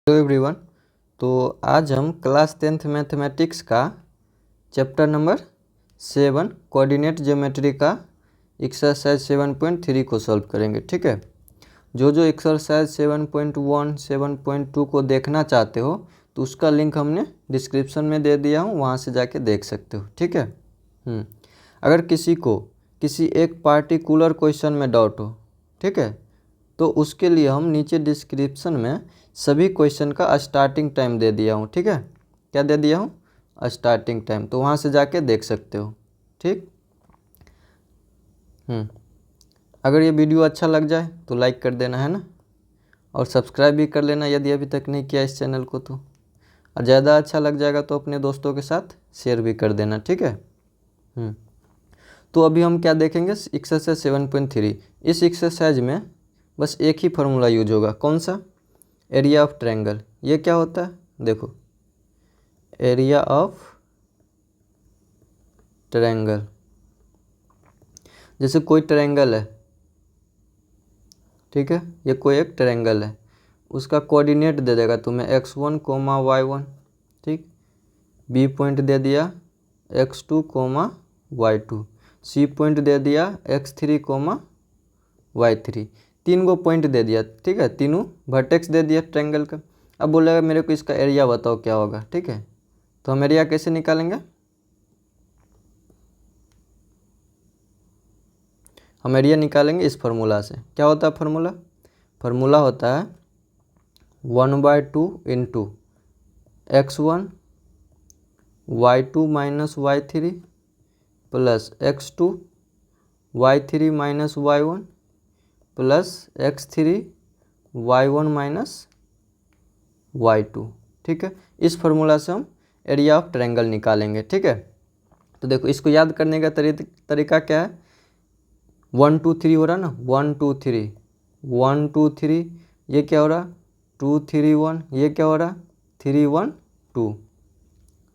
Hello everyone. तो आज हम क्लास 10th मैथमेटिक्स का चैप्टर नंबर 7 कोऑर्डिनेट ज्योमेट्री का एक्सरसाइज 7.3 को सॉल्व करेंगे। ठीक है, जो एक्सरसाइज 7.1 7.2 को देखना चाहते हो तो उसका लिंक हमने डिस्क्रिप्शन में दे दिया हूँ, वहाँ से जाके देख सकते हो। ठीक है। अगर किसी को किसी एक पार्टिकुलर क्वेश्चन में डाउट हो, ठीक है, तो उसके लिए हम नीचे डिस्क्रिप्शन में सभी क्वेश्चन का स्टार्टिंग टाइम दे दिया हूँ। ठीक है, क्या दे दिया हूँ? स्टार्टिंग टाइम, तो वहाँ से जाके देख सकते हो। ठीक। अगर ये वीडियो अच्छा लग जाए तो लाइक कर देना है ना, और सब्सक्राइब भी कर लेना यदि अभी तक नहीं किया इस चैनल को। तो और ज़्यादा अच्छा लग जाएगा तो अपने दोस्तों के साथ शेयर भी कर देना। ठीक है। तो अभी हम क्या देखेंगे? एक्सरसाइज 7.3। इस एक्सरसाइज में बस एक ही फार्मूला यूज होगा। कौन सा? Area of triangle. ये क्या होता है? देखो, एरिया ऑफ ट्रायंगल, जैसे कोई ट्रायंगल है, ठीक है, ये कोई एक ट्रायंगल है, उसका कोऑर्डिनेट दे देगा तुम्हें x1, y1। ठीक, बी पॉइंट दे दिया x2, y2, सी पॉइंट दे दिया x3, y3। तीन गो पॉइंट दे दिया। ठीक है, तीनों वर्टेक्स दे दिया ट्रायंगल का। अब बोलेगा मेरे को इसका एरिया बताओ क्या होगा। ठीक है, तो हम एरिया कैसे निकालेंगे? हम एरिया निकालेंगे इस फार्मूला से। क्या होता है फार्मूला? फार्मूला होता है 1/2 into x1 y2 minus y3 plus x2 y3 minus y1 plus x3 y1 minus y2। ठीक है, इस फार्मूला से हम एरिया ऑफ ट्रायंगल निकालेंगे। ठीक है, तो देखो इसको याद करने का तरीका क्या है? 1 2 3 हो रहा ना, 1 2 3, 1 2 3, ये क्या हो रहा? 2 3 1, ये क्या हो रहा? 3 1 2।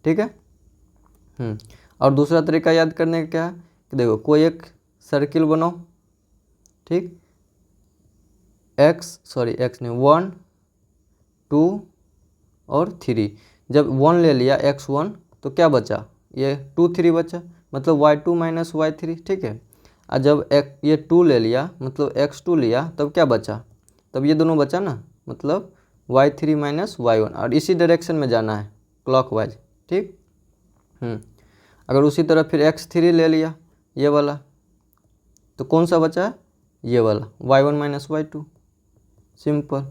ठीक है। और दूसरा तरीका याद करने का क्या है कि देखो कोई एक सर्किल बनाओ। ठीक, एक्स नहीं, 1 2 और 3। जब 1 ले लिया x1 तो क्या बचा? ये 2 3 बचा, मतलब y2 माइनस y3। ठीक है, और जब ये 2 ले लिया मतलब x2 लिया तब क्या बचा? तब ये दोनों बचा ना, मतलब y3 माइनस y1। और इसी डायरेक्शन में जाना है, क्लॉकवाइज। ठीक। अगर उसी तरह फिर x3 ले लिया ये वाला, तो कौन सा बचा है? ये वाला y1 माइनस y2। सिंपल।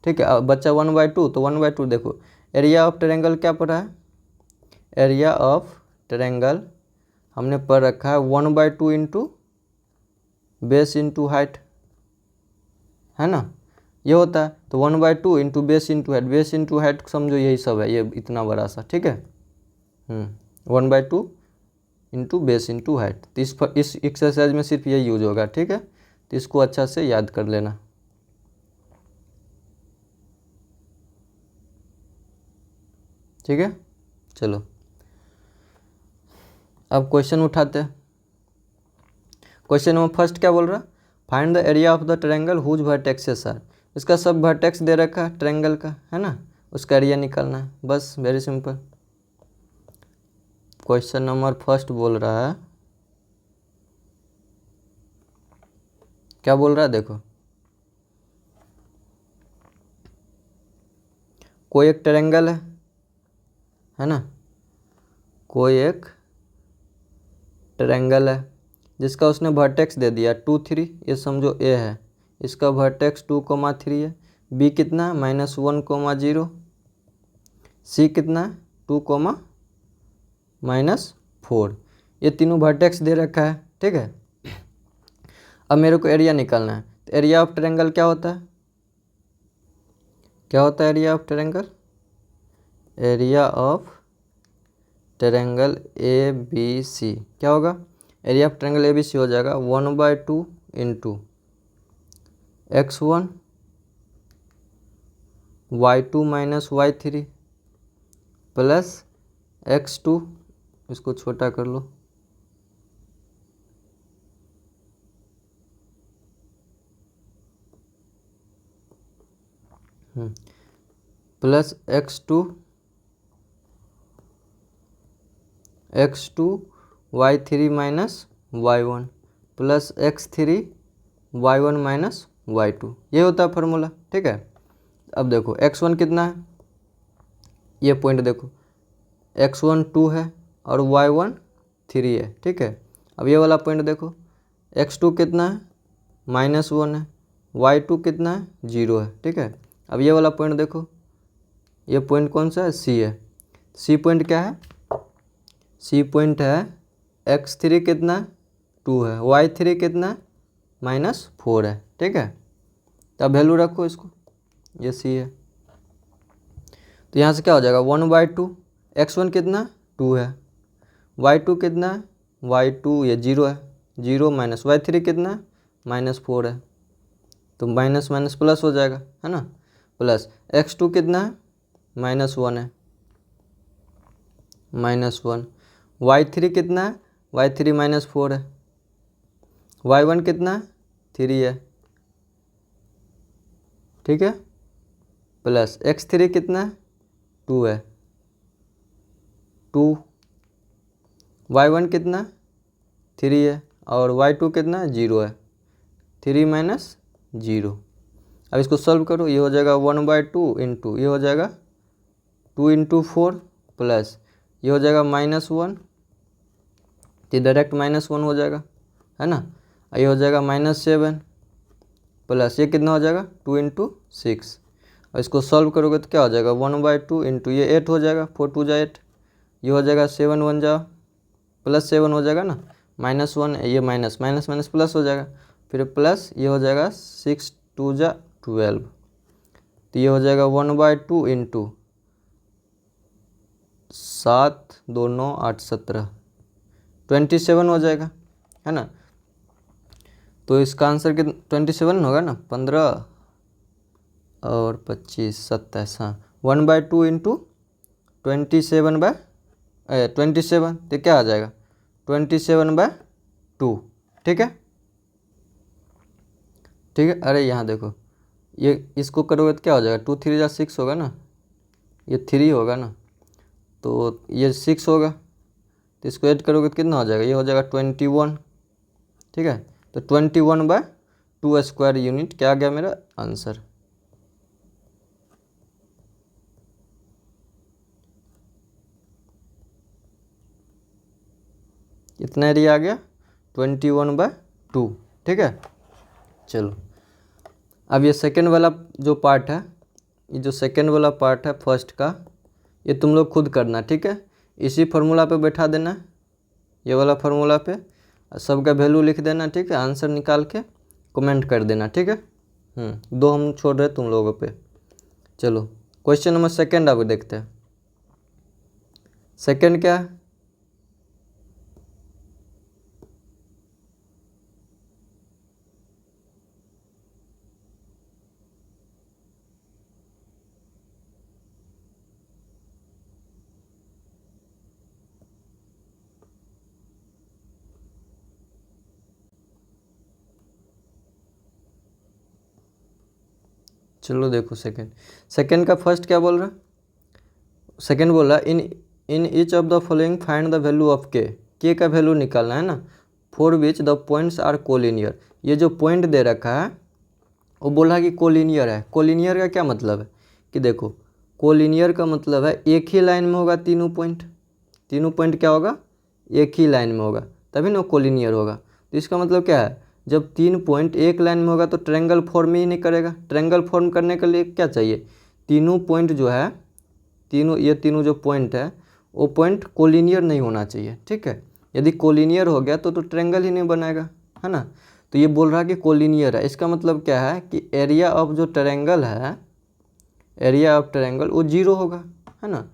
ठीक है, अब बच्चा 1/2, तो 1/2 देखो एरिया ऑफ ट्रायंगल क्या पढ़ा है? एरिया ऑफ ट्रायंगल हमने पढ़ रखा है 1/2 इंटू बेस इंटू हाइट, है ना, ये होता है। तो 1/2 into base into height, base into height समझो यही सब है, ये इतना बड़ा सा। ठीक है, 1/2 इंटू बेस इंटू हाइट। तो इस एक्सरसाइज में सिर्फ यही यूज होगा। ठीक है, तो इसको अच्छा से याद कर लेना। ठीक है, चलो अब क्वेश्चन उठाते हैं। क्वेश्चन नंबर फर्स्ट क्या बोल रहा? Find the area of the triangle whose vertexes are. इसका सब वर्टेक्स दे रखा है ट्रायंगल का, है ना, उसका एरिया निकालना है, बस very simple. Question number first बोल रहा है, क्या बोल रहा है? देखो, कोई एक ट्रायंगल है ना, कोई एक ट्रायंगल है जिसका उसने वर्टेक्स दे दिया 2 3। ये समझो ए है, इसका वर्टेक्स 2, 3 है। बी कितना है? -1, 0। सी कितना है? 2, -4। ये तीनों वर्टेक्स दे रखा है। ठीक है, अब मेरे को एरिया निकालना है। तो एरिया ऑफ ट्रायंगल क्या होता है? क्या होता है area of triangle? Area of triangle A B C क्या होगा? Area of triangle A B C हो जाएगा 1/2 into x1 y2 minus y3 plus x2, इसको छोटा कर लो, plus x2 y3 minus y1 plus x3 y1 minus y2, ये होता है फॉर्मूला। ठीक है, अब देखो x1 कितना है, ये पॉइंट देखो, x1 2 है और y1 3 है। ठीक है, अब ये वाला पॉइंट देखो, x2 कितना है, -1 है, y2 कितना है, 0 है। ठीक है, अब ये वाला पॉइंट देखो, ये पॉइंट कौन सा है, सी है। सी पॉइंट क्या है, सी पॉइंट है x3 कितना है, 2 है, y3 कितना है, -4 है। ठीक है, तब वैल्यू रखो इसको, ये सी है। तो यहाँ से क्या हो जाएगा, 1/2, x1 कितना 2 है, y2 कितना है, y2 ये 0 है, 0 माइनस y3 कितना है, -4 है, तो माइनस माइनस प्लस हो जाएगा, है ना, प्लस x2 कितना है, -1 है, -1, y3 कितना है, y3 -4 है, y1 कितना है, 3 है। ठीक है, प्लस x3 कितना है, 2 है, 2, y1 कितना है, 3 है, और y2 कितना है, 0 है, 3 माइनस 0। अब इसको सॉल्व करो, ये हो जाएगा 1/2 इंटू, ये हो जाएगा 2 इंटू 4 प्लस ये हो जाएगा -1, तो डायरेक्ट -1 हो जाएगा, है ना, ये हो जाएगा -7 प्लस ये कितना हो जाएगा 2 इंटू 6, और इसको सॉल्व करोगे तो क्या हो जाएगा 1/2 इंटू ये 8 हो जाएगा, 4 2 जा 8, ये हो जाएगा 7 1 जा +7 हो जाएगा ना, -1 ये माइनस माइनस माइनस प्लस हो जाएगा, फिर प्लस ये हो जाएगा 6 2 जा 12, तो ये हो जाएगा 1/2 इंटू 7 2 9 8 17 27 हो जाएगा, है ना। तो इसका आंसर कितना 27 होगा ना, 15 और 25 27, हाँ 1/2 इंटू 27 तो क्या आ जाएगा 27/2। ठीक है, ठीक है, अरे यहाँ देखो, ये इसको करोगे तो क्या हो जाएगा 2 3 जा 6 होगा ना, ये 3 होगा ना, तो ये 6 होगा, तो इसको ऐड करोगे तो कितना हो जाएगा, ये हो जाएगा 21। ठीक है, तो 21/2 स्क्वायर यूनिट क्या आ गया मेरा आंसर। इतना एरिया आ गया 21/2। ठीक है, चलो अब ये सेकेंड वाला जो पार्ट है, ये जो सेकेंड वाला पार्ट है फर्स्ट का, ये तुम लोग खुद करना। ठीक है, इसी फार्मूला पे बैठा देना, ये वाला फार्मूला पे सबका वैल्यू लिख देना। ठीक है, आंसर निकाल के कमेंट कर देना। ठीक है, 2 हम छोड़ रहे तुम लोगों पे। चलो क्वेश्चन नंबर सेकेंड अब देखते हैं। सेकेंड क्या है, चलो देखो सेकेंड का फर्स्ट क्या बोल रहा है, सेकेंड बोल रहा है in each of the following find the value of K का वैल्यू निकालना है ना, for which the points are collinear. ये जो पॉइंट दे रखा है वो बोला कि कोलिनियर है। कोलिनियर का क्या मतलब है कि देखो, कोलिनियर का मतलब है एक ही लाइन में होगा तीनों पॉइंट क्या होगा, एक ही लाइन में होगा, तभी ना कोलिनियर होगा। तो इसका मतलब क्या है, जब 3 पॉइंट एक लाइन में होगा तो ट्रायंगल फॉर्म ही नहीं करेगा। ट्रायंगल फॉर्म करने के लिए क्या चाहिए, तीनों पॉइंट जो है, तीनों जो पॉइंट है वो पॉइंट कोलिनियर नहीं होना चाहिए। ठीक है, यदि कोलिनियर हो गया तो ट्रायंगल ही नहीं बनेगा, है ना। तो ये बोल रहा है कि कोलिनियर है, इसका मतलब क्या है कि एरिया ऑफ जो ट्रायंगल है, एरिया ऑफ ट्रायंगल वो 0 होगा, है ना।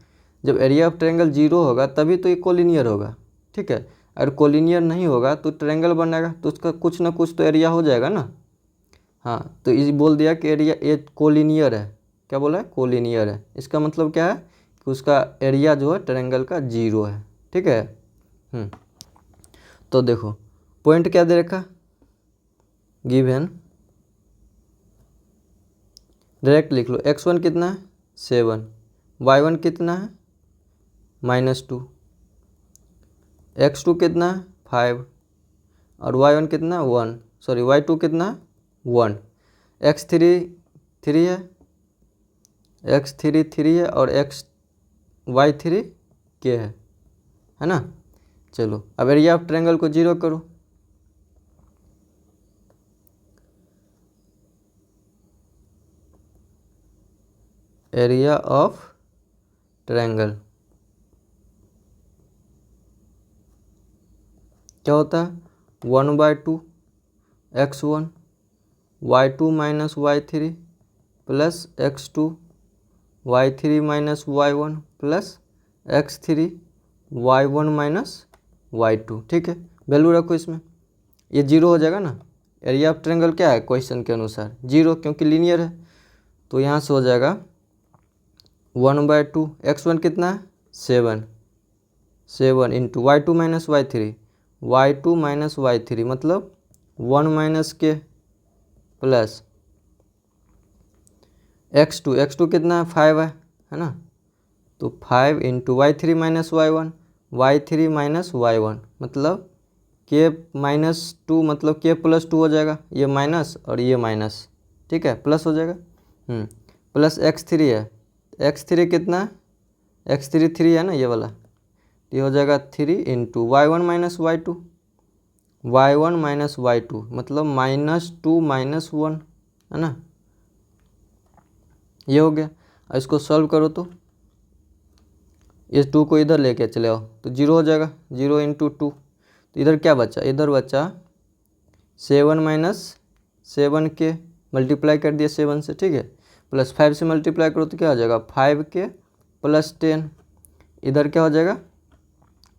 जब एरिया ऑफ ट्रायंगल 0 होगा तभी तो ये कोलिनियर होगा। ठीक है, अगर कोलिनियर नहीं होगा तो ट्रायंगल बनेगा, तो उसका कुछ ना कुछ तो एरिया हो जाएगा ना। हाँ, तो इस बोल दिया कि एरिया ये कोलिनियर है, क्या बोला है, कोलिनियर है। इसका मतलब क्या है कि उसका एरिया जो है ट्रायंगल का 0 है। ठीक है, तो देखो पॉइंट क्या दे रखा, गिवन, डायरेक्ट लिख लो, x1 कितना है 7, y1 कितना है -2, x2 कितना है 5 और y1 कितना 1, सॉरी y2 कितना 1, x3 3 है, x3 3 है और y3 k है ना। चलो अब एरिया ऑफ ट्रायंगल को 0 करो। एरिया ऑफ ट्रायंगल क्या होता है 1/2 x1 y2 minus y3 plus x2 y3 minus y1 plus x3 y1 minus y2। ठीक है, वैल्यू रखो इसमें, ये 0 हो जाएगा ना। एरिया ऑफ ट्रायंगल क्या है क्वेश्चन के अनुसार 0, क्योंकि लीनियर है। तो यहाँ से हो जाएगा 1/2 x1 कितना है 7 इंटू y2 माइनस y3 मतलब 1 माइनस के प्लस x2 कितना है 5 है ना। तो 5 इंटू y3 माइनस y1 मतलब k -2 मतलब k +2 हो जाएगा, ये माइनस और ये माइनस, ठीक है, प्लस हो जाएगा। प्लस x3 है, x3 कितना है x3 3 है ना ये वाला, ये हो जाएगा 3 इंटू y1 माइनस y2 मतलब -2 -1 है ना, ये हो गया। और इसको सॉल्व करो तो इस 2 को इधर लेके चले आओ तो 0 हो जाएगा, 0 इंटू 2, तो इधर क्या बचा, इधर बचा 7 माइनस 7 के मल्टीप्लाई कर दिया 7 से, ठीक है, प्लस 5 से मल्टीप्लाई करो तो क्या हो जाएगा 5 के प्लस 10, इधर क्या हो जाएगा,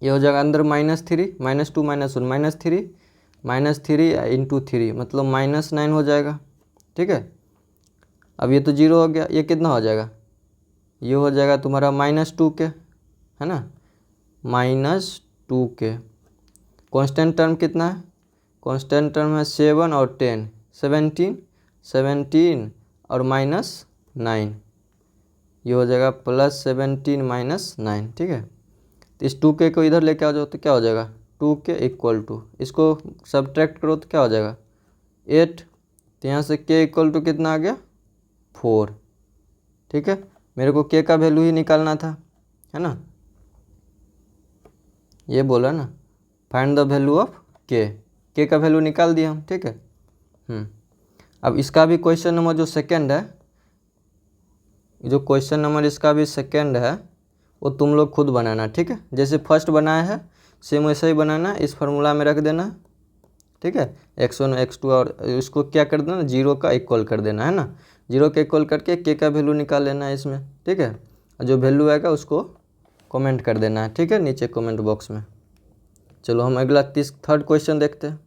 ये हो जाएगा अंदर -3 -2 -1 -3 इंटू 3 मतलब -9 हो जाएगा। ठीक है, अब ये तो 0 हो गया, ये कितना हो जाएगा, ये हो जाएगा तुम्हारा -2 के, है ना, -2 के। कांस्टेंट टर्म कितना है, कांस्टेंट टर्म है 7 और 10 17 और -9, ये हो जाएगा +17 -9। ठीक है, तो इस 2k को इधर लेके आ जाओ तो क्या हो जाएगा 2k इक्वल टू, इसको सब्ट्रैक्ट करो तो क्या हो जाएगा 8, तो यहाँ से k इक्वल टू कितना आ गया 4। ठीक है, मेरे को k का वैल्यू ही निकालना था, है ना, ये बोला ना find the value of k का वैल्यू निकाल दिया हम। ठीक है, अब इसका भी क्वेश्चन नंबर जो सेकंड है, जो क्वेश्चन नंबर इसका भी सेकंड है वो तुम लोग खुद बनाना। ठीक है, जैसे फर्स्ट बनाया है सेम वैसा ही बनाना, इस फार्मूला में रख देना। ठीक है, x1 x2 और इसको क्या कर देना 0 का इक्वल कर देना, है ना, 0 का इक्वल करके k का वैल्यू निकाल लेना है इसमें। ठीक है, जो वैल्यू आएगा उसको कमेंट कर देना है, ठीक है, नीचे कमेंट बॉक्स में। चलो हम अगला थर्ड क्वेश्चन देखते हैं।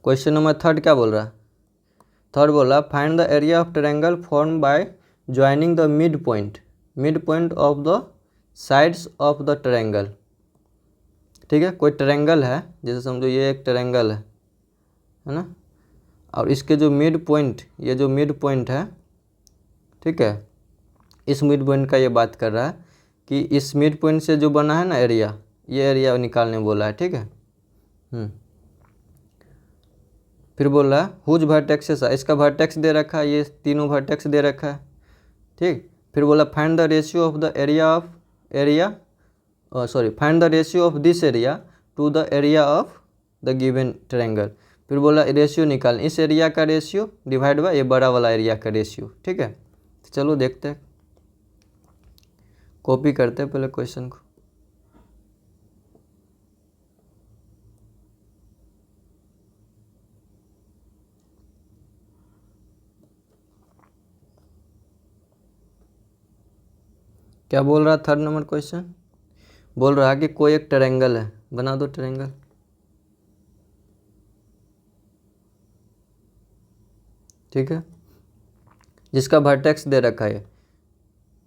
क्वेश्चन नंबर थर्ड क्या बोल रहा है, थर्ड बोल रहा find the area of triangle form by joining the mid point of the sides of the triangle. ठीक है, कोई ट्रायंगल है, जैसे समझो ये एक ट्रायंगल है ना, और इसके जो मिड पॉइंट, ये जो मिड पॉइंट है, ठीक है, इस मिड पॉइंट का ये बात कर रहा है कि इस मिड पॉइंट से जो बना है ना एरिया, ये एरिया निकालने बोला है। ठीक है, फिर बोल रहा है हुज वर्टेक्सेस, इसका वर्टेक्स दे रखा है, ये तीनों वर्टेक्स दे रखा है। ठीक, फिर बोला find the ratio of the find the ratio of this area to the area of the given triangle. फिर बोला रेशियो निकाल, इस एरिया का रेशियो डिवाइड बाय ये बड़ा वाला एरिया का रेशियो। ठीक है, तो चलो देखते हैं, कॉपी करते हैं पहले क्वेश्चन को। क्या बोल रहा थर्ड नंबर क्वेश्चन, बोल रहा है कि कोई एक ट्रायंगल है, बना दो ट्रायंगल। ठीक है, जिसका वर्टेक्स दे रखा है,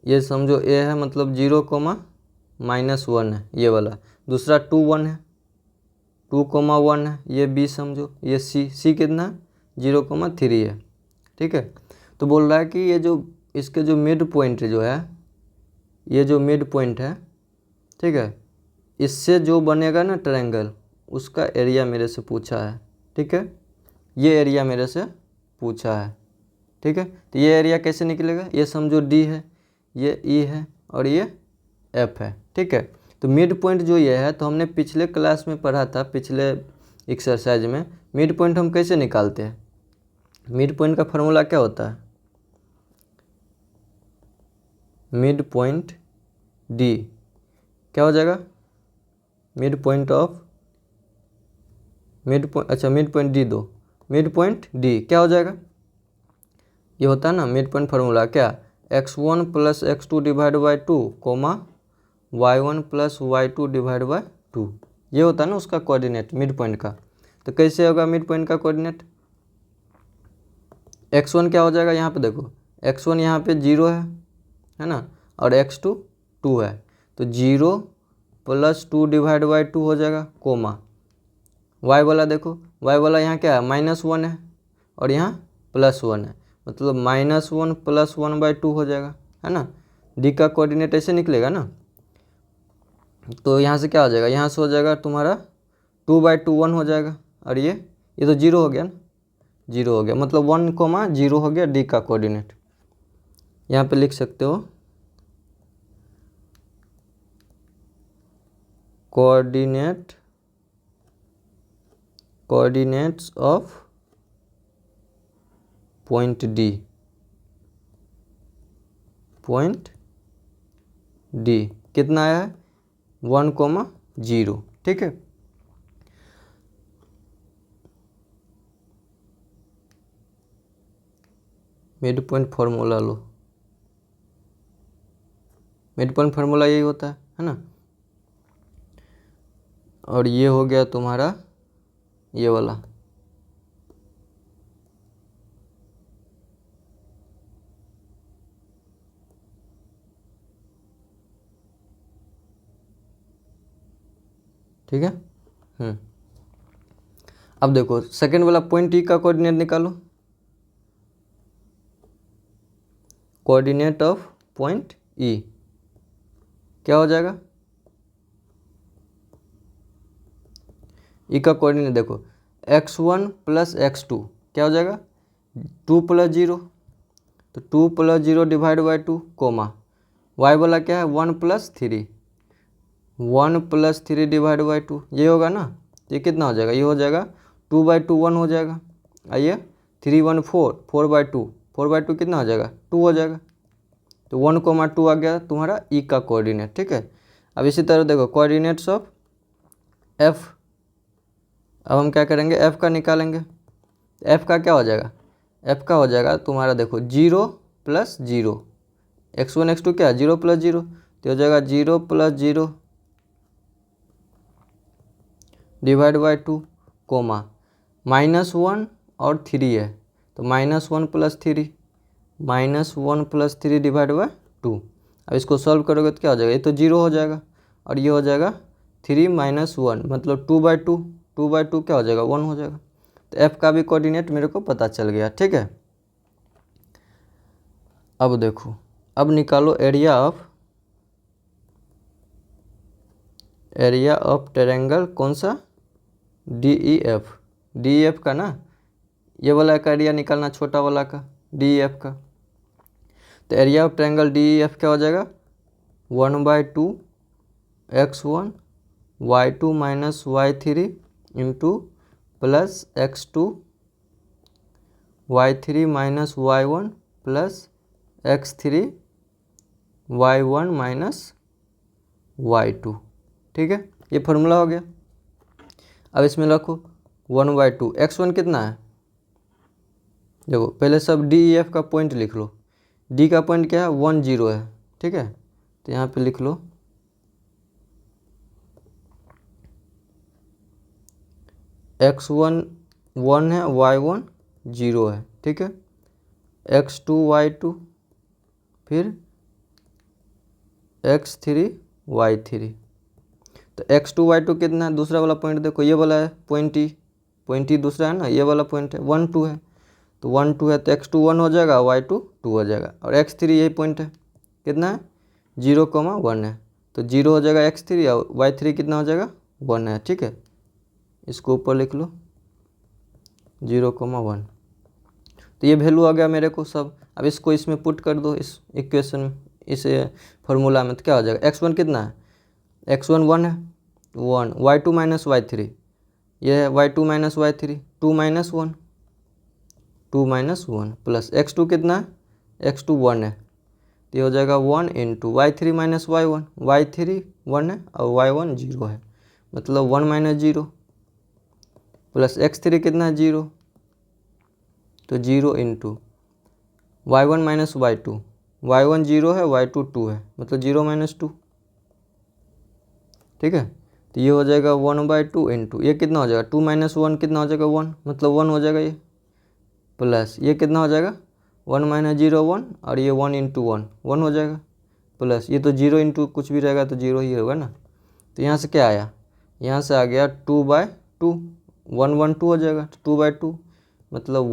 ये समझो ए है मतलब 0, -1 है ये वाला, दूसरा 2 1 है, 2, 1 है, ये बी समझो, ये सी कितना 0, 3 है। ठीक है, तो बोल रहा है कि ये जो इसके जो मिड पॉइंट जो है, ये जो मिड पॉइंट है, ठीक है, इससे जो बनेगा ना ट्रायंगल, उसका एरिया मेरे से पूछा है, ठीक है, ये एरिया मेरे से पूछा है, ठीक है। तो ये एरिया कैसे निकलेगा, ये समझो डी है, ये ई है और ये एफ है, ठीक है। तो मिड पॉइंट जो ये है, तो हमने पिछले क्लास में पढ़ा था, पिछले एक्सरसाइज में, मिड पॉइंट हम कैसे निकालते हैं। मिड पॉइंट का फॉर्मूला क्या होता है, मिड पॉइंट डी क्या हो जाएगा, mid point of mid point, अच्छा मिड पॉइंट डी दो, मिड पॉइंट डी क्या हो जाएगा, ये होता है ना मिड पॉइंट फार्मूला क्या, x1 plus x2 divide by 2 comma y1 plus y2 divide by 2, ये होता है ना उसका कोऑर्डिनेट मिड पॉइंट का। तो कैसे होगा मिड पॉइंट का कोऑर्डिनेट, x1 क्या हो जाएगा, यहाँ पे देखो x1 यहाँ पे 0 है ना, और x2 2 है, तो 0 प्लस 2 डिवाइड बाई 2 हो जाएगा, कोमा y वाला देखो, y वाला यहाँ क्या है -1 है और यहाँ +1 है, मतलब -1 प्लस 1 बाई 2 हो जाएगा, है ना। डी का कोऑर्डिनेट ऐसे निकलेगा ना, तो यहाँ से क्या हो जाएगा, यहाँ से हो जाएगा तुम्हारा 2/2 1 हो जाएगा, और ये तो 0 हो गया ना, 0 हो गया, मतलब 1,0 हो गया डी का कोऑर्डिनेट। यहाँ पे लिख सकते हो कोऑर्डिनेट्स ऑफ पॉइंट डी कितना आया है 1,0, ठीक है। मिड पॉइंट फार्मूला लो, मिड पॉइंट फार्मूला यही होता है ना। और ये हो गया तुम्हारा ये वाला, ठीक है। अब देखो सेकंड वाला पॉइंट ई का कोऑर्डिनेट निकालो, कोऑर्डिनेट ऑफ पॉइंट ई क्या हो जाएगा, ई का कोऑर्डिनेट देखो x1 प्लस x2 क्या हो जाएगा 2 + 0, तो 2 + 0 डिवाइड बाई 2 कोमा y वाला क्या है 1 + 3, 1 + 3 डिवाइड बाई 2, ये होगा ना, ये कितना हो जाएगा, ये हो जाएगा 2/2 1 हो जाएगा, आइए 3 1 4 4/2 4/2 कितना हो जाएगा 2 हो जाएगा, तो 1,2 आ गया तुम्हारा ई का कोऑर्डिनेट, ठीक है। अब इसी तरह देखो कोऑर्डिनेट्स ऑफ एफ, अब हम क्या करेंगे एफ का निकालेंगे, एफ का क्या हो जाएगा, एफ का हो जाएगा तुम्हारा देखो 0 + 0, x1 x2 क्या है 0 + 0, तो हो जाएगा 0 + 0 डिवाइड बाई 2 कोमा -1 और 3 है, तो -1 + 3 -1 + 3 डिवाइड बाई 2। अब इसको सॉल्व करोगे तो क्या हो जाएगा, ये तो 0 हो जाएगा और ये हो जाएगा 3 - 1 मतलब 2/2, 2/2 क्या हो जाएगा 1 हो जाएगा। तो एफ का भी कोऑर्डिनेट मेरे को पता चल गया, ठीक है। अब देखो अब निकालो एरिया ऑफ ट्रायंगल, कौन सा DEF का ना, ये वाला का एरिया निकालना छोटा वाला का DEF का। तो एरिया ऑफ ट्रायंगल DEF क्या हो जाएगा 1/2 x1 y2 - y3 into plus x2 y3 - y1 plus x3 y1 - y2, ठीक है, ये फार्मूला हो गया। अब इसमें रखो 1/2 x1 कितना है, देखो पहले सब DEF का पॉइंट लिख लो, डी का पॉइंट क्या है 1 0 है, ठीक है, तो यहाँ पे लिख लो x1 1 है y1 0 है, ठीक है, x2 y2 फिर x3 y3, तो x2 y2 कितना है, दूसरा वाला पॉइंट देखो ये वाला है पॉइंट ई दूसरा है ना, ये वाला पॉइंट है 1 2 है, तो 1 2 है तो x2 1 हो जाएगा, y2 2 हो जाएगा। और x3 यही पॉइंट है, कितना है 0,1 है, तो 0 हो जाएगा x3 और y3 कितना हो जाएगा 1 है। ठीक है, इसको ऊपर लिख लो 0,1। तो ये वैल्यू आ गया मेरे को सब। अब इसको इसमें पुट कर दो इस इक्वेशन में, इस फार्मूला में, तो क्या हो जाएगा x1 कितना है, x1 1 है 1, y2 माइनस y3 ये है y2 minus y3 2 minus 1 2 minus 1 plus x2 कितना है x2 1 है, तो ये हो जाएगा 1 into y3 minus y1 y3 1 है और y1 0 है, मतलब 1 माइनस 0 प्लस x3 कितना है 0, तो 0 into y1 minus y2 y1 0 है y2 2 है, मतलब 0 माइनस 2। ठीक है, तो ये हो जाएगा 1/2 इंटू ये कितना हो जाएगा 2 माइनस 1 कितना हो जाएगा 1, मतलब 1 हो जाएगा ये, प्लस ये कितना हो जाएगा 1 माइनस 0 1 और ये 1 इंटू 1 1 हो जाएगा, प्लस ये तो 0 इंटू कुछ भी रहेगा तो 0 ही होगा ना। तो यहाँ से क्या आया, यहाँ से आ गया 2/2 1 1 2 हो जाएगा, 2/2 मतलब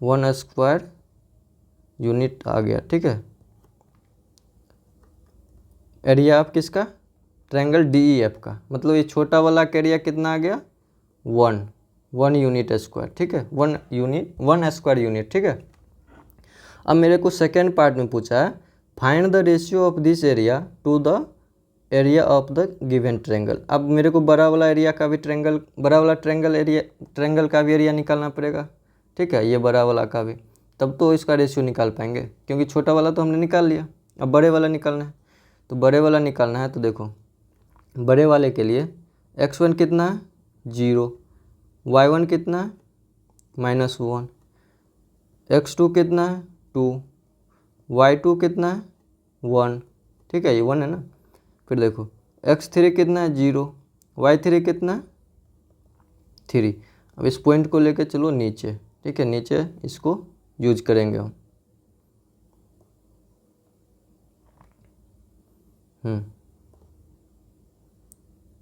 1 स्क्वायर यूनिट आ गया। ठीक है, एरिया ऑफ किसका, ट्रायंगल DEF का, मतलब ये छोटा वाला का एरिया कितना आ गया 1 यूनिट स्क्वायर। ठीक है, 1 स्क्वायर यूनिट। ठीक है, अब मेरे को सेकेंड पार्ट में पूछा है find the ratio of this area to the area of the given triangle. अब मेरे को बड़ा वाला एरिया का भी ट्रायंगल, बड़ा वाला ट्रायंगल का भी एरिया निकालना पड़ेगा। ठीक है, ये बड़ा वाला का भी, तब तो इसका रेशियो निकाल पाएंगे, क्योंकि छोटा वाला तो हमने निकाल लिया, अब बड़े वाला निकालना है। तो बड़े वाला निकालना है तो देखो बड़े वाले के लिए x1 कितना है 0, y1 कितना है -1, x2 कितना है 2, y2 कितना है 1। ठीक है, ये 1 है ना। फिर देखो x3 कितना है 0, y3 कितना है 3। अब इस पॉइंट को लेकर चलो नीचे। ठीक है, नीचे इसको यूज करेंगे हम।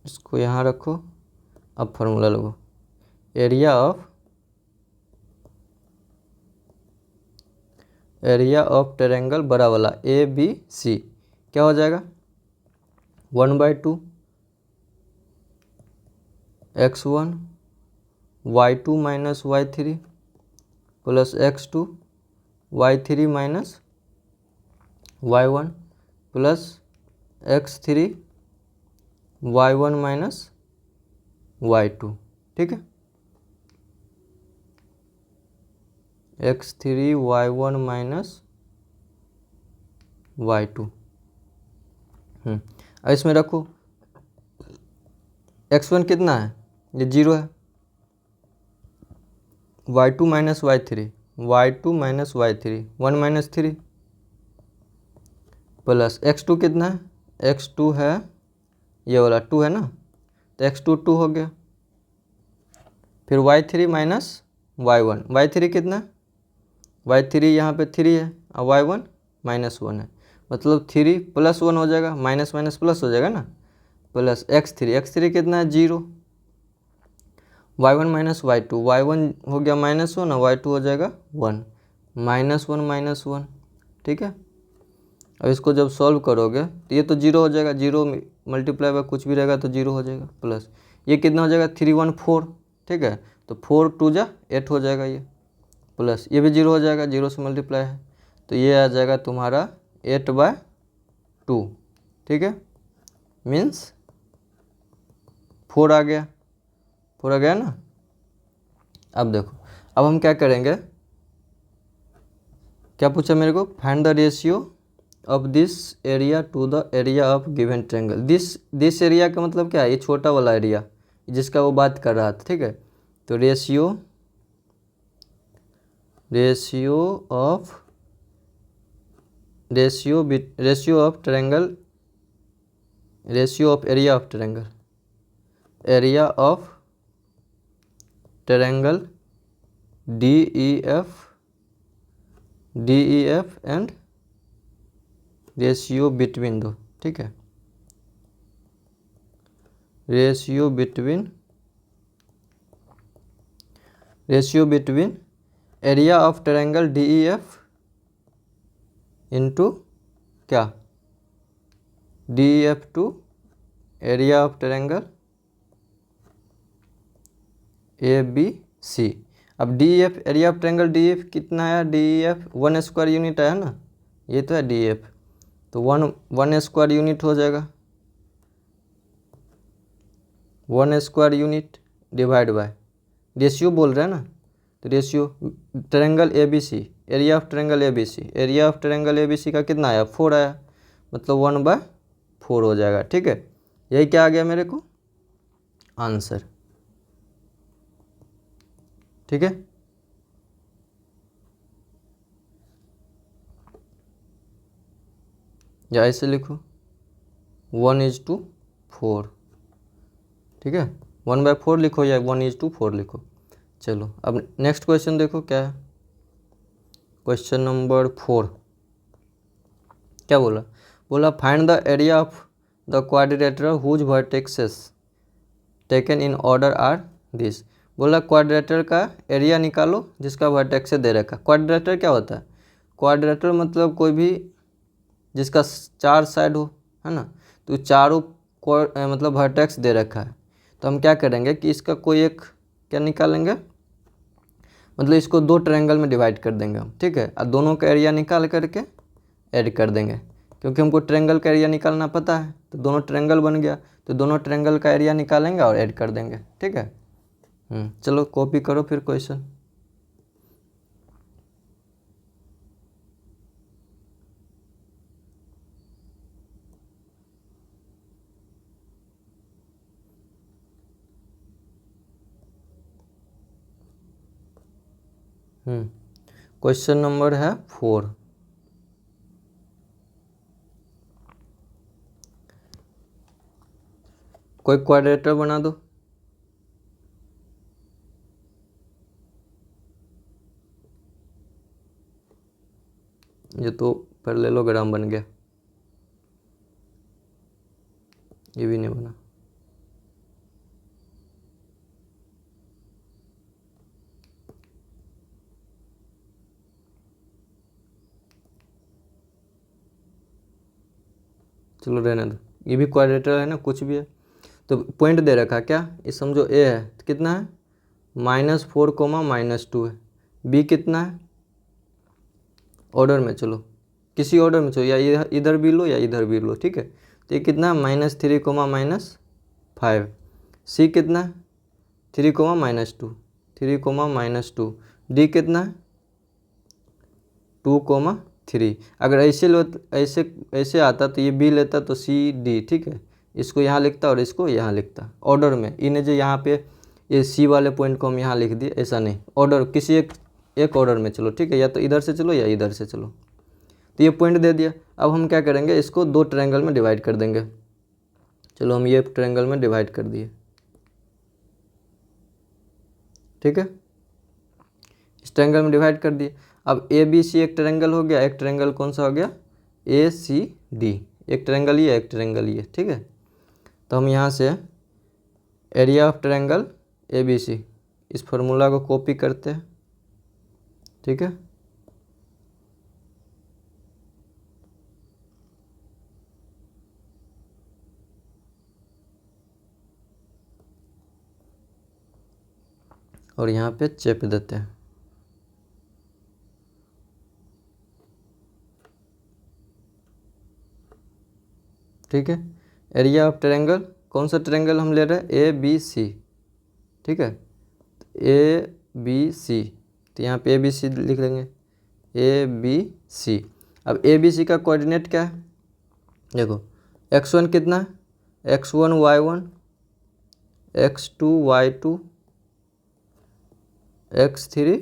इसको यहाँ रखो, अब फार्मूला लगो, एरिया ऑफ ट्रायंगल बड़ा वाला ABC क्या हो जाएगा 1/2 x1 y2 minus y3 plus x2 y3 minus y1 plus x3 y1 minus y2। ठीक है, x3 y1 माइनस y2। अब इसमें रखो x1 कितना है ये 0 है, y2 minus y3 1 minus 3 plus x2 कितना है x2 है ये वाला 2 है ना, तो x2 2 हो गया। फिर y3 माइनस y3 कितना है y3 यहाँ पे 3 है और y1 -1 है, मतलब 3 प्लस 1 हो जाएगा, माइनस माइनस प्लस हो जाएगा ना, प्लस x3 कितना है 0, y1 माइनस y2 y1 हो गया -1 और y2 हो जाएगा 1 -1 ठीक है। अब इसको जब सॉल्व करोगे तो ये तो 0 हो जाएगा, 0 मल्टीप्लाई बाय कुछ भी रहेगा तो 0 हो जाएगा, प्लस ये कितना हो जाएगा 3 1 4। ठीक है, तो 4 2 जा 8 हो जाएगा ये, प्लस ये भी 0 हो जाएगा, 0 से मल्टीप्लाई है, तो ये आ जाएगा तुम्हारा 8/2। ठीक है, मीन्स 4 आ गया ना। अब देखो, अब हम क्या करेंगे, क्या पूछा मेरे को, find the ratio of this area to the area of given triangle. This area का मतलब क्या है, ये छोटा वाला एरिया जिसका वो बात कर रहा था। ठीक है, तो ratio of triangle, ratio of area of triangle DEF and ratio between दो। ठीक है, ratio between ratio between area of triangle D E F into क्या, D E F to area of triangle A B C. अब D F area of triangle D F कितना है, D F 1 square unit है ना, ये तो है D F, तो 1 स्क्वायर यूनिट हो जाएगा, 1 square unit divide by ratio बोल रहे हैं ना, तो ratio triangle A B C, area of triangle A B C, area of triangle A B C का कितना आया 4 आया, मतलब 1/4 हो जाएगा। ठीक है, यही क्या आ गया मेरे को आंसर। ठीक है, या ऐसे लिखो 1:4। ठीक है, 1/4 लिखो या 1:4 लिखो। चलो अब नेक्स्ट क्वेश्चन देखो क्या है, क्वेश्चन नंबर 4 क्या बोला, बोला find the area of the quadrilateral whose vertexes taken in order are this. बोला क्वाड्रिलेटरल का एरिया निकालो जिसका वर्टेक्स दे रखा। क्वाड्रिलेटरल क्या होता है, क्वाड्रिलेटरल मतलब कोई भी जिसका 4 साइड हो, है ना, तो चारों मतलब वर्टेक्स दे रखा है, तो हम क्या करेंगे कि इसका कोई एक क्या निकालेंगे, मतलब इसको 2 ट्रायंगल में डिवाइड कर देंगे हम। ठीक है, और दोनों का एरिया निकाल करके ऐड कर देंगे, क्योंकि हमको ट्रायंगल का एरिया निकालना पता है, तो दोनों ट्रायंगल बन गया, तो दोनों ट्रायंगल का एरिया निकालेंगे और ऐड कर देंगे। ठीक है, चलो कॉपी करो फिर क्वेश्चन। क्वेश्चन नंबर है 4। कोई क्वाड्रेटर बना दो। ये तो पैरेललोग्राम बन गया, ये भी नहीं बना। चलो रहने दो, ये भी क्वाड्रेटर है ना, कुछ भी है। तो पॉइंट दे रखा क्या, ये समझो ए है, तो कितना है -4, -2 है। बी कितना है, ऑर्डर में चलो, किसी ऑर्डर में चलो, या इधर भी लो या इधर भी लो। ठीक है, तो ये कितना है -3, -5। सी कितना है 3, -2, 3, -2। डी कितना है 2, 3। अगर ऐसे आता तो ये बी लेता तो सी डी। ठीक है, इसको यहाँ लिखता और इसको यहाँ लिखता ऑर्डर में। इन्हें जो यहाँ पे ये सी वाले पॉइंट को हम यहाँ लिख दिए, ऐसा नहीं, ऑर्डर किसी एक ऑर्डर में चलो। ठीक है, या तो इधर से चलो या इधर से चलो। तो ये पॉइंट दे दिया, अब हम क्या करेंगे, इसको 2 ट्रायंगल में डिवाइड कर देंगे। चलो हम ये ट्रायंगल में डिवाइड कर दिए। ठीक है, इस ट्रायंगल में डिवाइड कर दिए। अब ए बी सी एक ट्रायंगल हो गया, एक ट्रायंगल कौन सा हो गया ए सी डी, एक ट्रायंगल ये एक ट्रायंगल ये। ठीक है, तो हम यहाँ से area of triangle A B C इस फॉर्मूला को कॉपी करते हैं। ठीक है, और यहाँ पे चेप देते हैं। ठीक है, एरिया ऑफ ट्रायंगल, कौन सा ट्रायंगल हम ले रहे हैं ए बी सी। ठीक है, ए बी सी, तो यहाँ पे ए बी सी लिख लेंगे, ए बी सी। अब ए बी सी का कोऑर्डिनेट क्या है, देखो x1 कितना है x1 y1, x2 y2, x3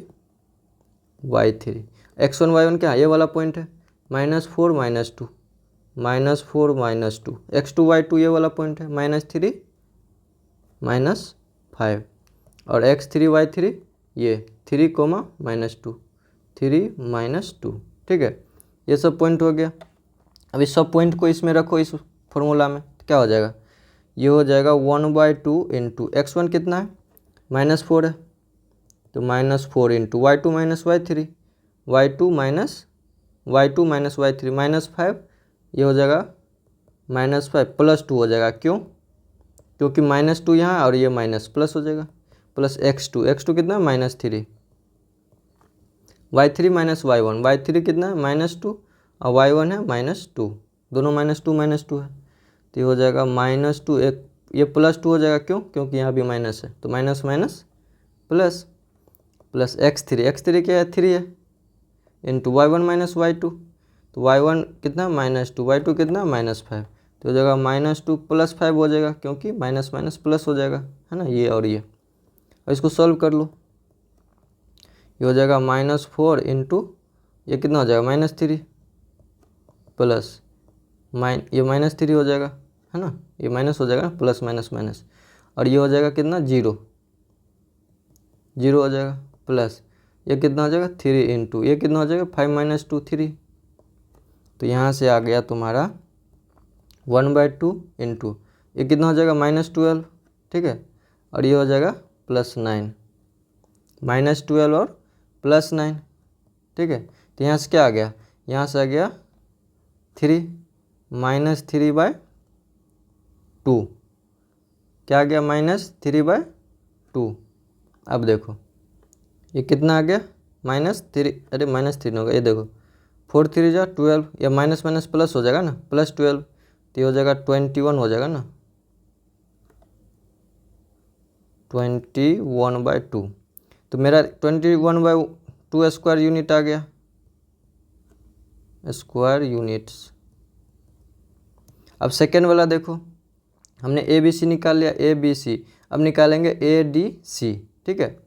y3। x1 y1 क्या है, ये वाला पॉइंट है -4 -2, -4 -2। x2 y2 ये वाला पॉइंट है -3 -5, और x3 y3 ये 3, -2, 3 -2। ठीक है, ये सब पॉइंट हो गया। अब इस सब पॉइंट को इसमें रखो, इस फॉर्मूला में, तो क्या हो जाएगा, ये हो जाएगा 1/2 इंटू x1 कितना है -4 है, तो -4 into y2 minus y3, y2 minus y3 -5, ये हो जाएगा -5 +2 हो जाएगा। क्यों? क्योंकि -2 यहाँ और ये माइनस प्लस हो जाएगा, प्लस x2 कितना -3, y3 माइनस y3 कितना है -2 और y1 है -2, दोनों -2 है, तो ये हो जाएगा -2, एक ये +2 हो जाएगा। क्यों? क्योंकि यहाँ भी माइनस है, तो minus minus plus, plus x3 क्या है 3 है, इंटू y1 माइनस y2, तो y1 कितना -2, y2 कितना -5, तो हो जाएगा -2 + 5 हो जाएगा, क्योंकि माइनस माइनस प्लस हो जाएगा, है ना, ये और ये। और इसको सॉल्व कर लो, ये हो जाएगा -4 इंटू ये कितना हो जाएगा -3 प्लस ये -3 हो जाएगा, है ना, ये माइनस हो जाएगा, प्लस माइनस माइनस, और ये हो जाएगा कितना 0 हो जाएगा, प्लस ये कितना हो जाएगा 3 इंटू ये कितना हो जाएगा 5 - 2 3, तो यहाँ से आ गया तुम्हारा 1/2 इंटू ये कितना हो जाएगा -12, ठीक है, और ये हो जाएगा +9, -12 और +9, ठीक है। तो यहाँ से क्या आ गया, यहाँ से आ गया 3 -3/2, क्या आ गया -3/2। अब देखो ये कितना आ गया -3, अरे -3 होगा, ये देखो 4 3 जा 12, या माइनस माइनस प्लस हो जाएगा ना, +12, तो ये हो जाएगा 21 हो जाएगा ना, 21/2, तो मेरा 21/2 स्क्वायर यूनिट आ गया, स्क्वायर यूनिट्स। अब सेकेंड वाला देखो, हमने ABC निकाल लिया, ABC, अब निकालेंगे ADC, ठीक है।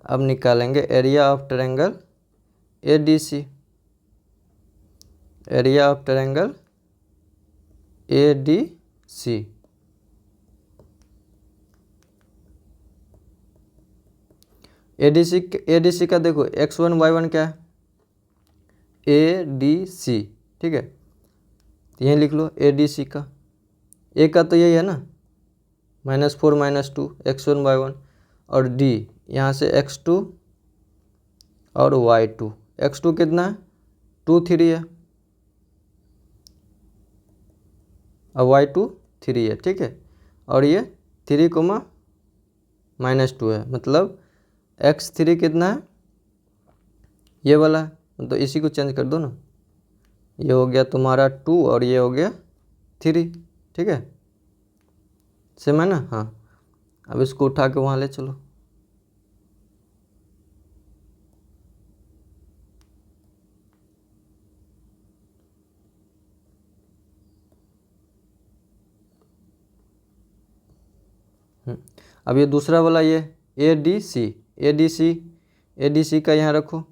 अब निकालेंगे area of triangle ADC, area of triangle ADC। ADC का देखो x1 y1 क्या है, ADC, ठीक है, यहीं लिख लो ADC का, A का तो यही है ना -4 - 2 x1 y1, और D यहाँ से x2 और y2, x2 कितना है 2 3 है और y2 3 है, ठीक है, और ये 3, -2 है, मतलब x3 कितना है ये वाला है, तो इसी को चेंज कर दो ना, ये हो गया तुम्हारा 2 और ये हो गया 3, ठीक है, सेम है ना। हाँ, अब इसको उठा के वहाँ ले चलो, अब ये दूसरा वाला ये ADC का यहाँ रखो,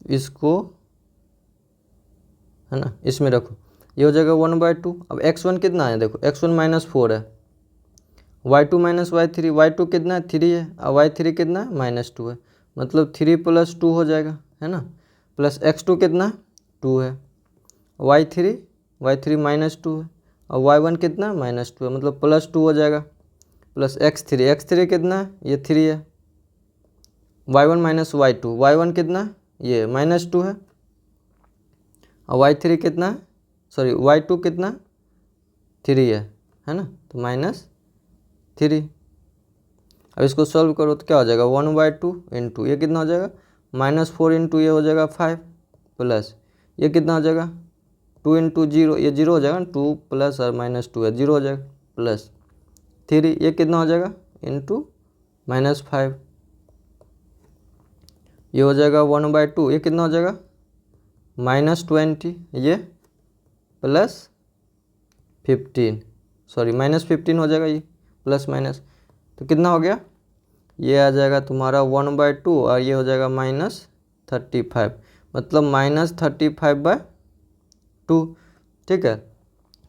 इसको है ना इसमें रखो, ये हो जाएगा 1/2। अब x1 कितना है देखो, x1 -4 है, y2 - y3, y2 कितना है 3 है, और y3 कितना है -2 है, मतलब 3 + 2 हो जाएगा, है ना, प्लस x2 कितना 2 है, y3 -2 है, और y1 कितना -2 है, मतलब +2 हो जाएगा, प्लस x3 कितना है ये 3 है, y1 - y2 कितना ये -2 है, और y3 कितना सॉरी y2 कितना 3 है ना, तो -3। अब इसको सॉल्व करो तो क्या हो जाएगा 1/2 इंटू ये कितना हो जाएगा -4 इंटू ये हो जाएगा 5, प्लस ये कितना हो जाएगा 2 इंटू 0, ये 0 हो जाएगा, 2 + और -2 है 0 हो जाएगा, प्लस 3 ये कितना हो जाएगा इंटू -5, ये हो जाएगा 1/2, ये कितना हो जाएगा -20, ये +15 सॉरी -15 हो जाएगा, ये प्लस माइनस, तो कितना हो गया, ये आ जाएगा तुम्हारा 1/2 और ये हो जाएगा -35, मतलब -35/2, ठीक है।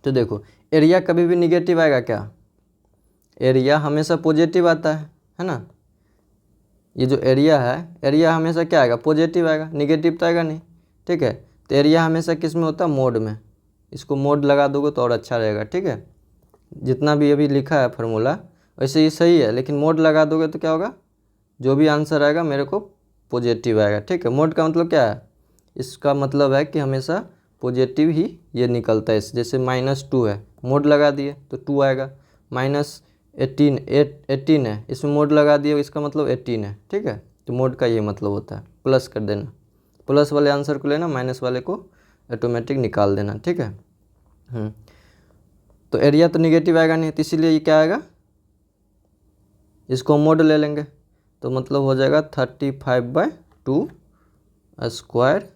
तो देखो एरिया कभी भी निगेटिव आएगा क्या, एरिया हमेशा पॉजिटिव आता है ना, ये जो एरिया है, एरिया हमेशा क्या आएगा, पॉजिटिव आएगा, निगेटिव तो आएगा नहीं, ठीक है। तो एरिया हमेशा किस में होता है, मोड में। इसको मोड लगा दोगे तो और अच्छा रहेगा, ठीक है। जितना भी अभी लिखा है फार्मूला वैसे ये सही है, लेकिन मोड लगा दोगे तो क्या होगा, जो भी आंसर आएगा मेरे को पॉजिटिव आएगा, ठीक है। मोड का मतलब क्या है, इसका मतलब है कि हमेशा पॉजिटिव ही ये निकलता है। जैसे -2 है, मोड लगा दिए तो 2 आएगा। -18 है, इसमें मोड लगा दिए, इसका मतलब 18 है, ठीक है। तो मोड का ये मतलब होता है, प्लस कर देना, प्लस वाले आंसर को लेना, माइनस वाले को ऑटोमेटिक निकाल देना, ठीक है। तो एरिया तो निगेटिव आएगा नहीं, तो इसीलिए ये क्या आएगा, इसको मोड ले लेंगे तो मतलब हो जाएगा 35/2 स्क्वायर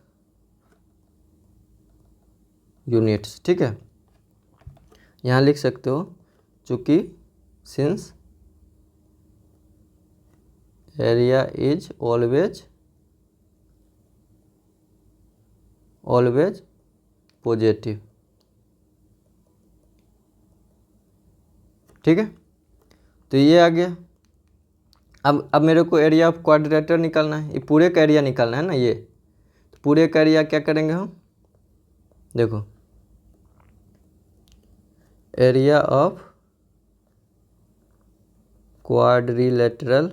यूनिट्स, ठीक है। यहाँ लिख सकते हो, चूँकि since area is always positive, ठीक है। तो ये आ गया। अब मेरे को एरिया ऑफ क्वाड्रेटर निकालना है, ये पूरे का एरिया निकालना है ना, ये तो पूरे का एरिया क्या करेंगे हम, देखो area of quadrilateral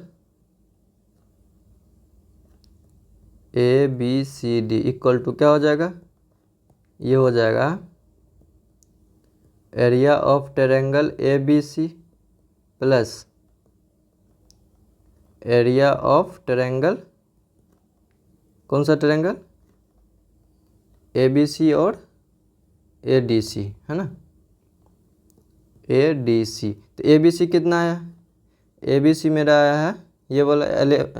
ABCD equal to क्या हो जाएगा, ये हो जाएगा area of triangle ABC plus area of triangle, कौन सा ट्रायंगल, ABC और ADC, है ना, ADC। तो ABC कितना आया, ABC मेरा आया है ये वाला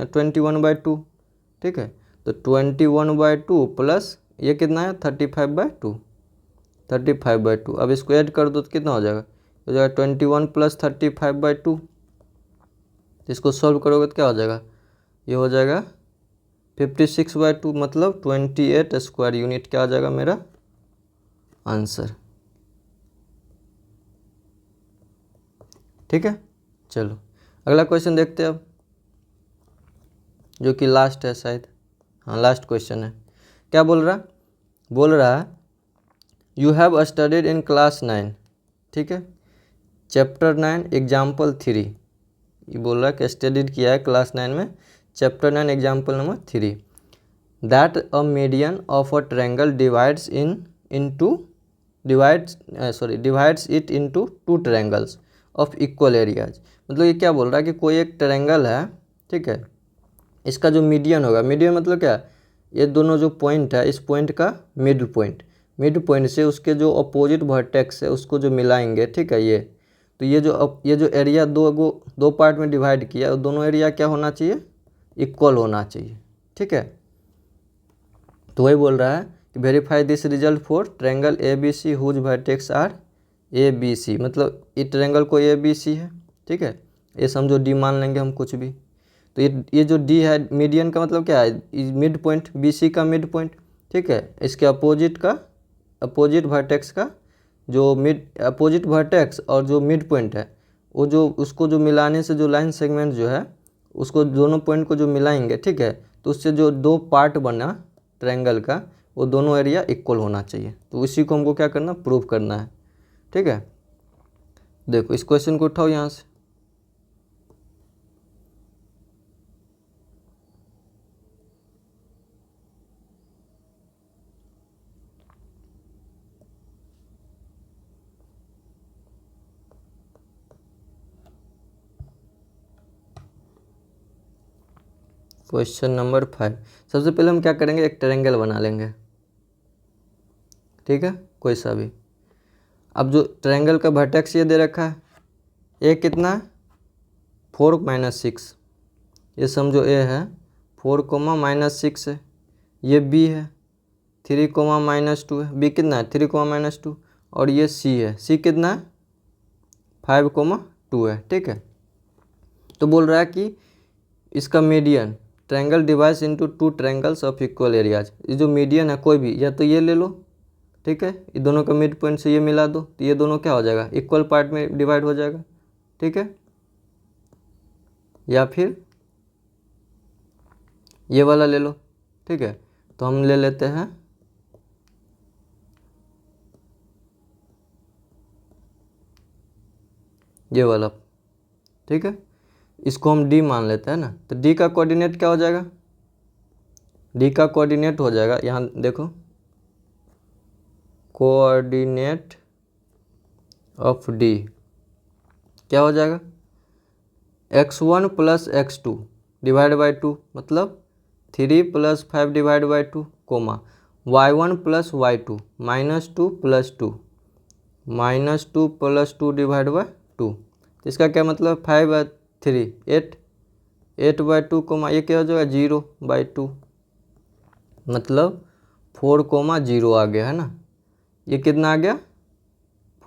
21/2, ठीक है। तो 21/2 प्लस ये कितना है 35/2। अब इसको ऐड कर दो तो कितना हो जाएगा, 21 + 35/2। इसको सॉल्व करोगे तो क्या हो जाएगा, ये हो जाएगा 56/2, मतलब 28 स्क्वायर यूनिट क्या आ जाएगा मेरा आंसर, ठीक है। चलो अगला क्वेश्चन देखते हैं अब, जो कि लास्ट है शायद, हाँ लास्ट क्वेश्चन है। क्या बोल रहा है you have studied in class 9, ठीक है, चैप्टर 9 एग्जाम्पल 3। ये बोल रहा है कि स्टडीड किया है क्लास 9 में, chapter 9 example number 3, that a median of a triangle divides it into 2 triangles of equal areas. मतलब ये क्या बोल रहा है कि कोई एक ट्रायंगल है, ठीक है, इसका जो मीडियन होगा, मीडियन मतलब क्या, ये दोनों जो पॉइंट है, इस पॉइंट का मिड पॉइंट से उसके जो अपोजिट वर्टेक्स है उसको जो मिलाएंगे, ठीक है। ये तो ये जो एरिया दो पार्ट में डिवाइड किया, दोनों एरिया क्या होना चाहिए, इक्वल होना चाहिए, ठीक है। तो वही बोल रहा है कि verify this result for triangle ABC whose vertex are ABC, मतलब ये ट्रायंगल को ABC है, ठीक है। ये समझो D मान लेंगे हम कुछ भी, तो ये जो D है मीडियन का मतलब क्या है, मिड पॉइंट, BC का मिड पॉइंट, ठीक है। इसके अपोजिट वर्टेक्स का जो अपोजिट वर्टेक्स और जो मिड पॉइंट है, वो जो उसको जो मिलाने से जो लाइन सेगमेंट जो है उसको दोनों पॉइंट को जो मिलाएंगे, ठीक है, तो उससे जो 2 पार्ट बना ट्रायंगल का, वो दोनों एरिया इक्वल होना चाहिए। तो इसी को हमको क्या करना, प्रूव करना है, ठीक है। देखो इस क्वेश्चन को उठाओ यहाँ से, क्वेश्चन नंबर 5। सबसे पहले हम क्या करेंगे, एक ट्रायंगल बना लेंगे, ठीक है, कोई सा भी। अब जो ट्रायंगल का वर्टेक्स ये दे रखा है, ए कितना है 4 - 6, ये समझो ए है 4, -6 है, ये बी है 3, -2 है, बी कितना है 3, -2, और ये सी है, सी कितना है 5, 2 है, ठीक है। तो बोल रहा है कि इसका median, triangle divides into 2 triangles of equal areas, ये जो मीडियन है कोई भी, या तो ये ले लो, ठीक है, ये दोनों का मिड पॉइंट से ये मिला दो, तो ये दोनों क्या हो जाएगा, इक्वल पार्ट में डिवाइड हो जाएगा, ठीक है। या फिर ये वाला ले लो, ठीक है। तो हम ले लेते हैं ये वाला, ठीक है। इसको हम डी मान लेते हैं ना। तो डी का कोऑर्डिनेट क्या हो जाएगा, डी का कोऑर्डिनेट हो जाएगा, यहाँ देखो, कोऑर्डिनेट ऑफ डी क्या हो जाएगा, x1 plus x2 divide by 2, मतलब 3 plus 5 divide by 2, comma y1 plus y2 -2 plus 2 -2 plus 2 divide by 2। तो इसका क्या मतलब 5/3 8 8/2 कोमा ये क्या हो जाएगा 0/2, मतलब 4,0 आ गया है ना। ये कितना आ गया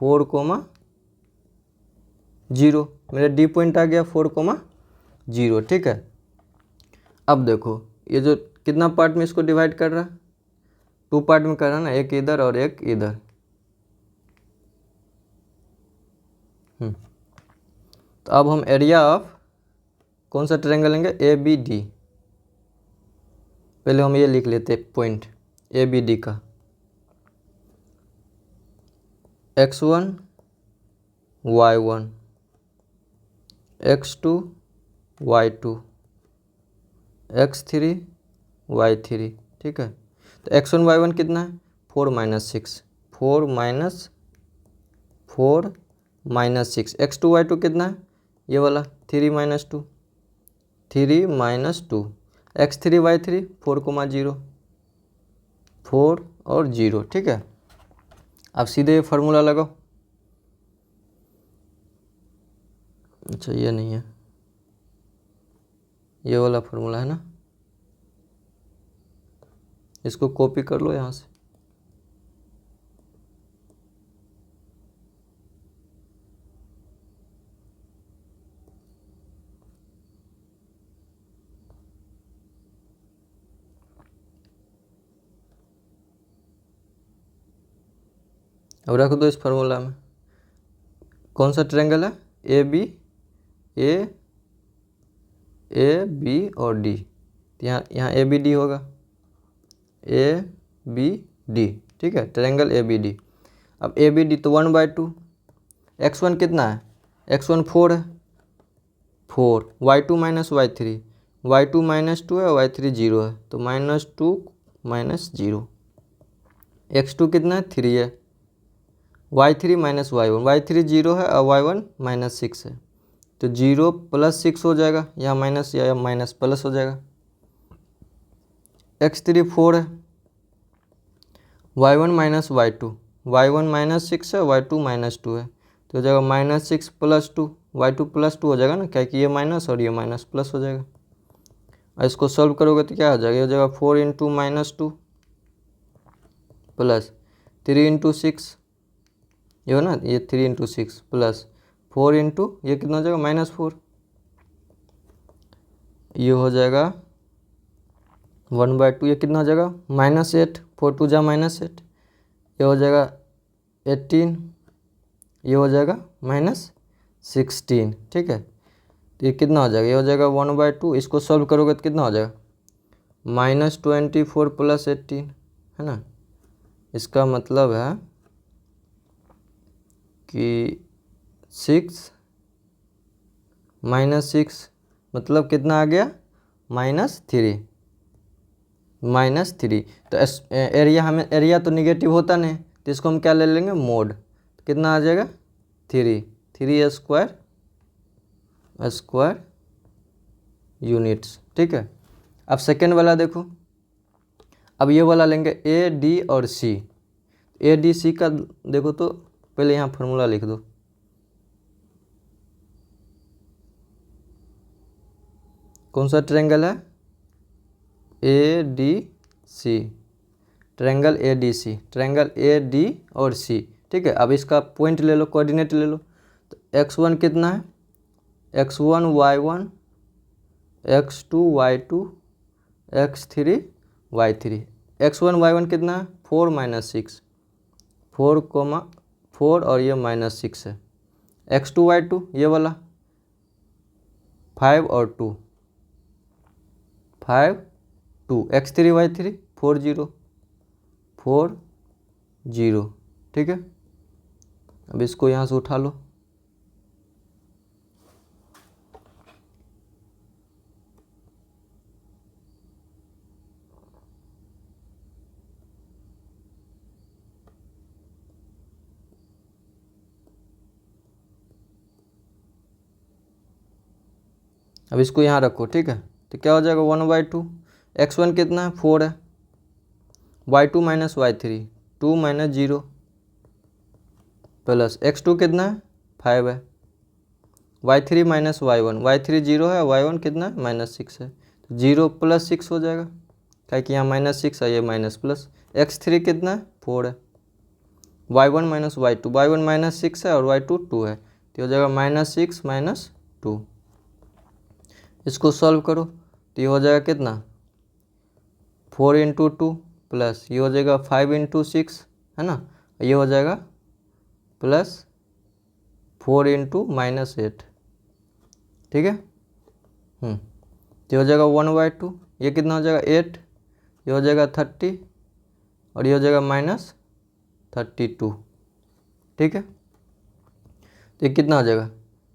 4,0, मेरा डी पॉइंट आ गया 4,0, ठीक है। अब देखो ये जो कितना पार्ट में इसको डिवाइड कर रहा है, 2 पार्ट में कर रहा है ना, एक इधर और एक इधर। तो अब हम एरिया ऑफ कौन सा ट्रायंगल लेंगे, ए बी डी। पहले हम ये लिख लेते पॉइंट ए बी डी का, x1 y1 x2 y2 x3 y3, ठीक है। तो x1 y1 कितना है 4 - 6 4 - 6, x2 y2 कितना है ये वाला 3 - 2 3 - 2, x3 y3 4,0 4 और 0, ठीक है। अब सीधे फार्मूला लगाओ। अच्छा ये नहीं है, ये वाला फार्मूला है ना, इसको कॉपी कर लो यहाँ से। अब रख दो इस फार्मूला में। कौन सा ट्रायंगल है, ए बी और डी। यहाँ ए बी डी होगा, ए बी डी, ठीक है, ट्रायंगल ए बी डी। अब ए बी डी तो 1/2, x1 कितना है x1 4 है 4, y2 - y3 y2 -2 है, y3 0 है, तो -2 -0, x2 कितना है 3 है, y3 - y1 y3 0 है और y1 -6 है, तो 0 + 6 हो जाएगा, यहाँ माइनस या माइनस प्लस हो जाएगा। x3 4 है, y1 - y2 y1 -6 है, y2 -2 है, तो हो जाएगा -6 + 2 y2 + 2 हो जाएगा ना, क्या कि ये माइनस और ये माइनस प्लस हो जाएगा। और इसको सॉल्व करोगे तो क्या हो जाएगा, ये हो जाएगा 4 × -2 प्लस 3 × 6, ये हो ना, ये 3 × 6 प्लस 4 × ये कितना हो जाएगा -4, ये हो जाएगा 1/2, ये कितना हो जाएगा -8 4 2 जा -8, ये हो जाएगा 18, ये हो जाएगा -16, ठीक है। तो ये कितना हो जाएगा, ये हो जाएगा 1/2, इसको सॉल्व करोगे तो कितना हो जाएगा -24 + 18, है ना। इसका मतलब है कि 6 -6 मतलब कितना आ गया -3। तो एरिया हमें एरिया तो निगेटिव होता नहीं, तो इसको हम क्या ले लेंगे मोड, कितना आ जाएगा 3 स्क्वायर यूनिट्स, ठीक है। अब सेकेंड वाला देखो, अब ये वाला लेंगे ए डी और सी। ए डी सी का देखो, तो पहले यहाँ फार्मूला लिख दो, कौन सा ट्रायंगल है A D C, triangle A D C, triangle A D और सी, ठीक है। अब इसका पॉइंट ले लो, कोऑर्डिनेट ले लो। तो x1 कितना है x1 y1 x2 y2 x3 y3, x1 y1 कितना है 4 - 6 4 और ये -6 है, x2 y2 ये वाला 5 और 2 5 2, x3 y3 4 0 4 0, ठीक है। अब इसको यहाँ से उठा लो, अब इसको यहाँ रखो, ठीक है। तो क्या हो जाएगा 1/2, x1 कितना है 4 है, y2 minus y3 2 minus 0 plus x2 कितना है 5 है, y3 माइनस y3 0 है, y1 कितना है -6 है, तो 0 + 6 हो जाएगा, क्या कि यहाँ -6 है, ये माइनस प्लस, x3 कितना है 4 है, y1 माइनस y1 -6 है और y2 2 है, तो हो जाएगा -6 - 2। इसको सॉल्व करो तो ये हो जाएगा कितना 4 × 2 प्लस ये हो जाएगा 5 × 6 है ना, ये हो जाएगा प्लस 4 × -8, ठीक है। तो हो जाएगा 1/2, ये कितना हो जाएगा 8, ये हो जाएगा 30 और ये हो जाएगा -32, ठीक है। तो ये कितना हो जाएगा,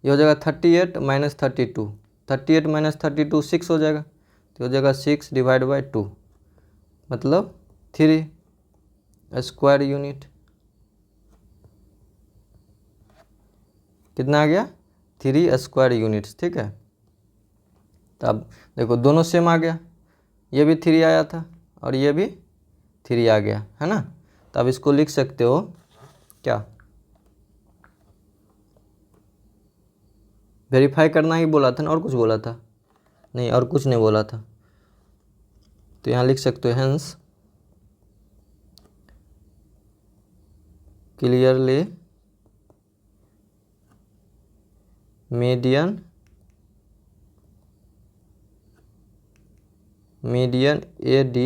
ये हो जाएगा 38 - 32, 38 - 32 6 हो जाएगा, तो हो जाएगा 6/2 मतलब 3 स्क्वायर यूनिट, कितना आ गया 3 स्क्वायर यूनिट्स, ठीक है। तो अब देखो दोनों सेम आ गया, ये भी 3 आया था और ये भी 3 आ गया है ना। तो अब इसको लिख सकते हो क्या, वेरीफाई करना ही बोला था ना, और कुछ बोला था नहीं, और कुछ नहीं बोला था। तो यहाँ लिख सकते हो hence clearly median AD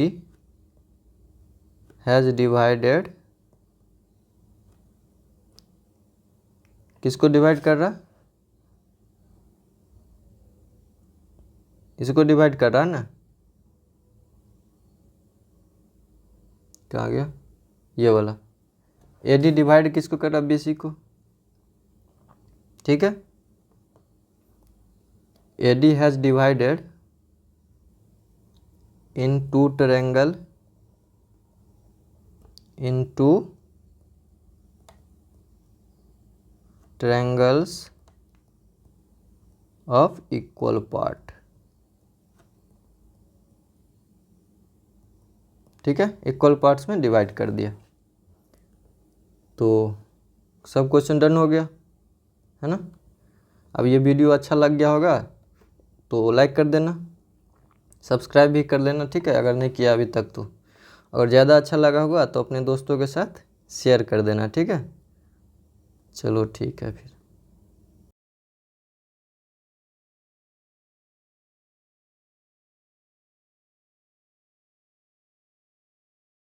has divided, किसको डिवाइड कर रहा, इसको डिवाइड कर रहा है ना, क्या आ गया ये वाला, AD डिवाइड किसको कर रहा BC को, ठीक है। AD has divided in two triangles of equal part, ठीक है, इक्वल पार्ट्स में डिवाइड कर दिया। तो सब क्वेश्चन डन हो गया है ना। अब ये वीडियो अच्छा लग गया होगा तो लाइक कर देना, सब्सक्राइब भी कर लेना, ठीक है, अगर नहीं किया अभी तक तो। अगर ज़्यादा अच्छा लगा होगा तो अपने दोस्तों के साथ शेयर कर देना, ठीक है। चलो ठीक है फिर।